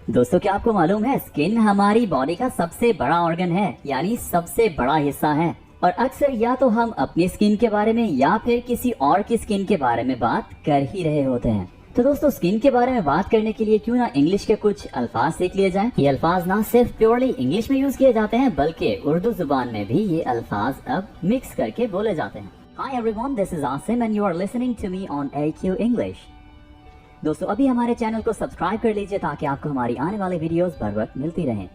दोस्तों, क्या आपको मालूम है स्किन हमारी बॉडी का सबसे बड़ा ऑर्गन है, यानी सबसे बड़ा हिस्सा है। और अक्सर या तो हम अपनी स्किन के बारे में या फिर किसी और की स्किन के बारे में बात कर ही रहे होते हैं। तो दोस्तों, स्किन के बारे में बात करने के लिए क्यों ना इंग्लिश के कुछ अल्फाज सीख लिए जाएं। ये अल्फाज ना सिर्फ प्योरली इंग्लिश में यूज किए जाते हैं बल्कि उर्दू जुबान में भी ये अल्फाज अब मिक्स करके बोले जाते हैं। Hi everyone, this is Asim and you are listening to me on AQ English। दोस्तों, अभी हमारे चैनल को सब्सक्राइब कर लीजिए ताकि आपको हमारी आने वाली वीडियोस बर वक्त मिलती रहें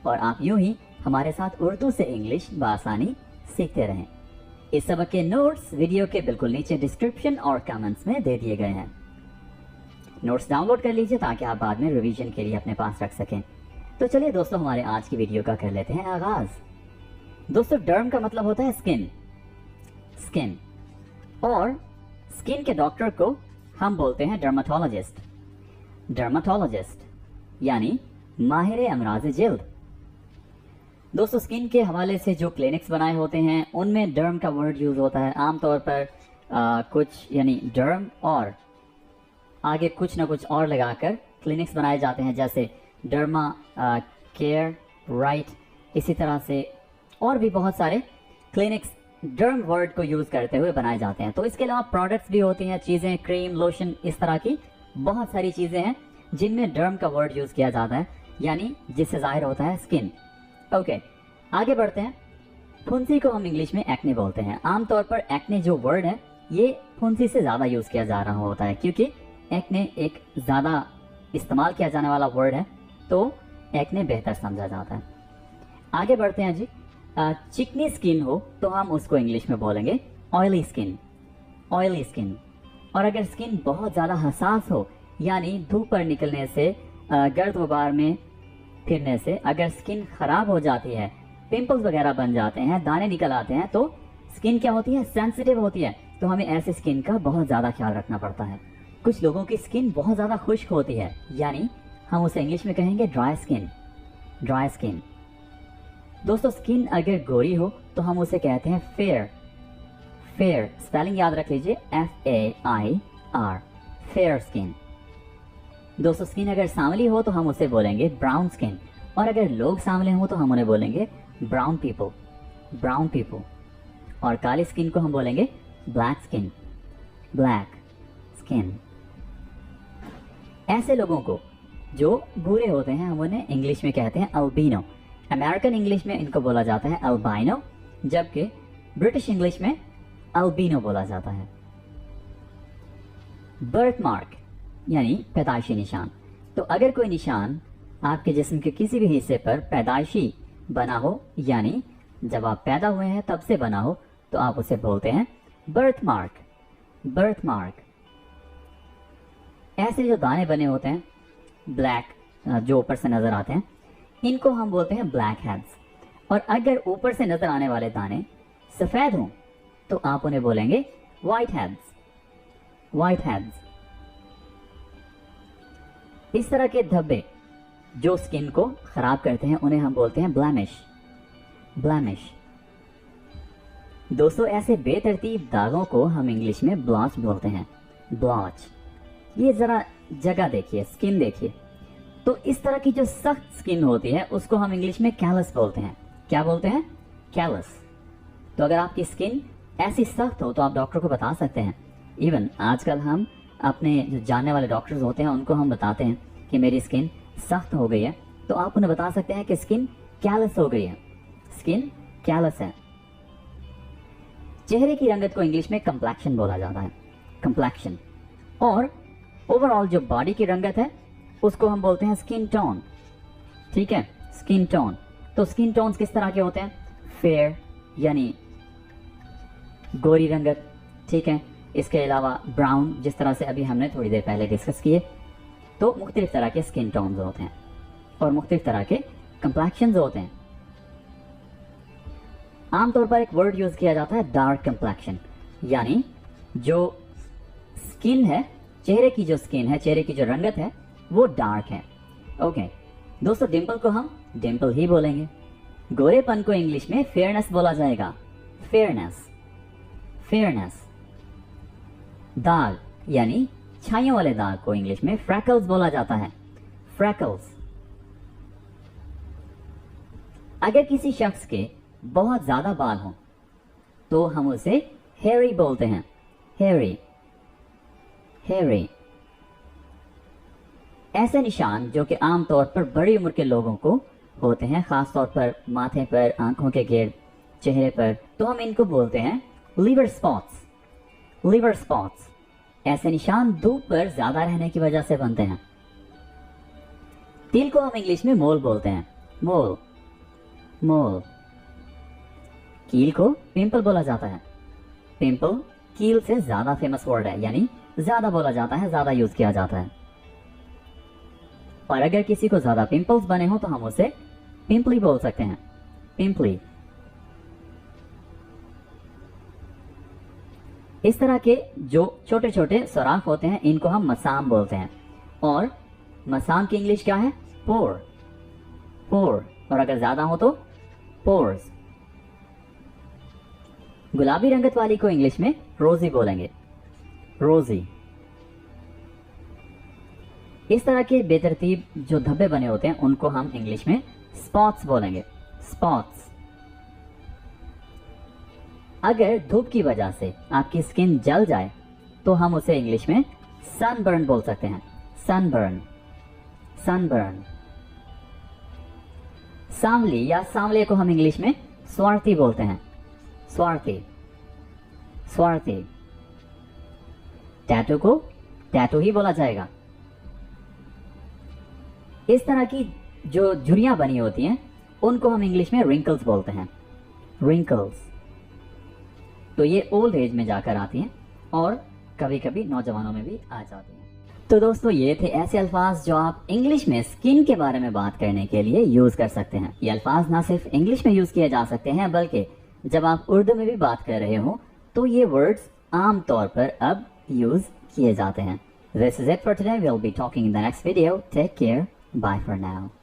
और आप यूं ही हमारे साथ उर्दू से इंग्लिश बआसानी सीखते रहें। इस सबक के नोट्स वीडियो के बिल्कुल नीचे डिस्क्रिप्शन और कमेंट्स में दे दिए गए हैं। नोट्स डाउनलोड कर लीजिए ताकि आप बाद में रिवीजन के लिए अपने पास रख सकें। तो चलिए दोस्तों, हमारे आज की वीडियो का कर लेते हैं आगाज। दोस्तों, डर्म का मतलब होता है स्किन, स्किन और स्किन के डॉक्टर को हम बोलते हैं डर्माटोलॉजिस्ट। डर्माटोलॉजिस्ट यानी माहिर अमराज जिल्द। दोस्तों, स्किन के हवाले से जो क्लिनिक्स बनाए होते हैं उनमें डर्म का वर्ड यूज होता है। आमतौर पर कुछ यानी डर्म और आगे कुछ ना कुछ और लगाकर क्लिनिक्स बनाए जाते हैं, जैसे डर्मा केयर राइट। इसी तरह से और भी बहुत सारे क्लिनिक्स डर्म वर्ड को यूज करते हुए बनाए जाते हैं। तो इसके अलावा प्रोडक्ट्स भी होती हैं, चीजें, क्रीम, लोशन, इस तरह की बहुत सारी चीजें हैं जिनमें डर्म का वर्ड यूज किया जाता है, यानी जिससे जाहिर होता है स्किन। ओके, आगे बढ़ते हैं। फुंसी को हम इंग्लिश में एक्ने बोलते हैं। आमतौर पर एक्ने जो वर्ड है ये फुंसी से ज्यादा यूज किया जा रहा होता है, क्योंकि एक्ने एक ज्यादा इस्तेमाल किया जाने वाला वर्ड है, तो एक्ने बेहतर समझा जाता है। आगे बढ़ते हैं जी। चिकनी स्किन हो तो हम उसको इंग्लिश में बोलेंगे ऑयली स्किन, ऑयली स्किन। और अगर स्किन बहुत ज़्यादा हसास हो, यानी धूप पर निकलने से, गर्द गुबार में फिरने से अगर स्किन खराब हो जाती है, पिंपल्स वगैरह बन जाते हैं, दाने निकल आते हैं, तो स्किन क्या होती है, सेंसिटिव होती है। तो हमें ऐसे स्किन का बहुत ज़्यादा ख्याल रखना पड़ता है। कुछ लोगों की स्किन बहुत ज़्यादा खुश्क होती है, यानी हम उसे इंग्लिश में कहेंगे ड्राई स्किन, ड्राई स्किन। दोस्तों, स्किन अगर गोरी हो तो हम उसे कहते हैं फेयर, फेयर। स्पेलिंग याद रख लीजिए, FAIR, फेयर स्किन। दोस्तों, स्किन अगर सांवली हो तो हम उसे बोलेंगे ब्राउन स्किन। और अगर लोग सांवले हो तो हम उन्हें बोलेंगे ब्राउन पीपल, ब्राउन पीपल। और काली स्किन को हम बोलेंगे ब्लैक स्किन, ब्लैक स्किन। ऐसे लोगों को जो भूरे होते हैं हम उन्हें इंग्लिश में कहते हैं अल्बिनो। अमेरिकन इंग्लिश में इनको बोला जाता है अल्बाइनो, जबकि ब्रिटिश इंग्लिश में अल्बिनो बोला जाता है। बर्थ मार्क यानी पैदाइशी निशान। तो अगर कोई निशान आपके जिस्म के किसी भी हिस्से पर पैदाइशी बना हो, यानी जब आप पैदा हुए हैं तब से बना हो, तो आप उसे बोलते हैं बर्थ मार्क, बर्थ मार्क। ऐसे जो दाने बने होते हैं ब्लैक, जो ऊपर से नजर आते हैं, इनको हम बोलते हैं ब्लैक हेड्स। और अगर ऊपर से नजर आने वाले दाने सफेद हों तो आप उन्हें बोलेंगे व्हाइट हेड्स, व्हाइट हेड्स। इस तरह के धब्बे जो स्किन को खराब करते हैं उन्हें हम बोलते हैं ब्लेमिश, ब्लेमिश। दोस्तों, ऐसे बेतरतीब दागों को हम इंग्लिश में ब्लॉच बोलते हैं, ब्लॉच। ये जरा जगह देखिए, स्किन देखिए। तो इस तरह की जो सख्त स्किन होती है उसको हम इंग्लिश में कैलस बोलते हैं। क्या बोलते हैं? कैलस। तो अगर आपकी स्किन ऐसी सख्त हो तो आप डॉक्टर को बता सकते हैं। इवन आजकल हम अपने जो जानने वाले डॉक्टर्स होते हैं उनको हम बताते हैं कि मेरी स्किन सख्त हो गई है, तो आप उन्हें बता सकते हैं कि स्किन कैलस हो गई है, स्किन कैलस है। चेहरे की रंगत को इंग्लिश में कंप्लेक्शन बोला जाता है, कंप्लेक्शन। और ओवरऑल जो बॉडी की रंगत है उसको हम बोलते हैं स्किन टोन, ठीक है, स्किन टोन। तो स्किन टोन्स किस तरह के होते हैं? फेयर यानी गोरी रंगत, ठीक है। इसके अलावा ब्राउन, जिस तरह से अभी हमने थोड़ी देर पहले डिस्कस किए। तो मुख्तलिफ तरह के स्किन टोन्स होते हैं और मुख्तलिफ तरह के कंप्लेक्शंस होते हैं। आमतौर पर एक वर्ड यूज किया जाता है डार्क कंप्लेक्शन, यानी जो स्किन है, चेहरे की जो स्किन है, चेहरे की जो रंगत है वो डार्क है। ओके दोस्तों, डिंपल को हम डिंपल ही बोलेंगे। गोरेपन को इंग्लिश में फेयरनेस बोला जाएगा, फेयरनेस, फेयरनेस। दाग यानी छाइयों वाले दाग को इंग्लिश में फ्रैकल्स बोला जाता है, फ्रैकल्स, अगर किसी शख्स के बहुत ज्यादा बाल हों तो हम उसे हेयरी बोलते हैं, हेयरी, हेयरी। ऐसे निशान जो कि आमतौर पर बड़ी उम्र के लोगों को होते हैं, खासतौर पर माथे पर, आंखों के गिर्द, चेहरे पर, तो हम इनको बोलते हैं लिवर स्पॉट्स, लिवर स्पॉट्स। ऐसे निशान धूप पर ज्यादा रहने की वजह से बनते हैं। तिल को हम इंग्लिश में मोल बोलते हैं, मोल, मोल। कील को पिंपल बोला जाता है, पिंपल कील से ज्यादा फेमस वर्ड है, यानी ज्यादा बोला जाता है, ज्यादा यूज किया जाता है। और अगर किसी को ज्यादा पिंपल्स बने हो तो हम उसे पिंपली बोल सकते हैं, पिंपली। इस तरह के जो छोटे छोटे सुराख होते हैं इनको हम मसाम बोलते हैं। और मसाम की इंग्लिश क्या है? पोर, पोर। और अगर ज्यादा हो तो पोर्स। गुलाबी रंगत वाली को इंग्लिश में रोजी बोलेंगे, रोजी। इस तरह के बेतरतीब जो धब्बे बने होते हैं उनको हम इंग्लिश में स्पॉट्स बोलेंगे, स्पॉट्स। अगर धूप की वजह से आपकी स्किन जल जाए तो हम उसे इंग्लिश में सनबर्न बोल सकते हैं, सनबर्न, सनबर्न। सांवली या सांवले को हम इंग्लिश में स्वार्थी बोलते हैं, स्वार्थी, स्वार्थी। टैटू को टैटू ही बोला जाएगा। इस तरह की जो झुर्रियां बनी होती हैं उनको हम इंग्लिश में रिंकल्स बोलते हैं, रिंकल्स। तो ये ओल्ड एज में जाकर आती हैं और कभी कभी नौजवानों में भी आ जाती हैं। तो दोस्तों ये थे ऐसे अल्फाज जो आप इंग्लिश में स्किन के बारे में बात करने के लिए यूज कर सकते हैं। ये अल्फाज ना सिर्फ इंग्लिश में यूज किए जा सकते हैं बल्कि जब आप उर्दू में भी बात कर रहे हो तो ये वर्ड्स आम तौर पर अब यूज किए जाते हैं। This is it for today. We'll be talking in the next video. Take care. Bye for now.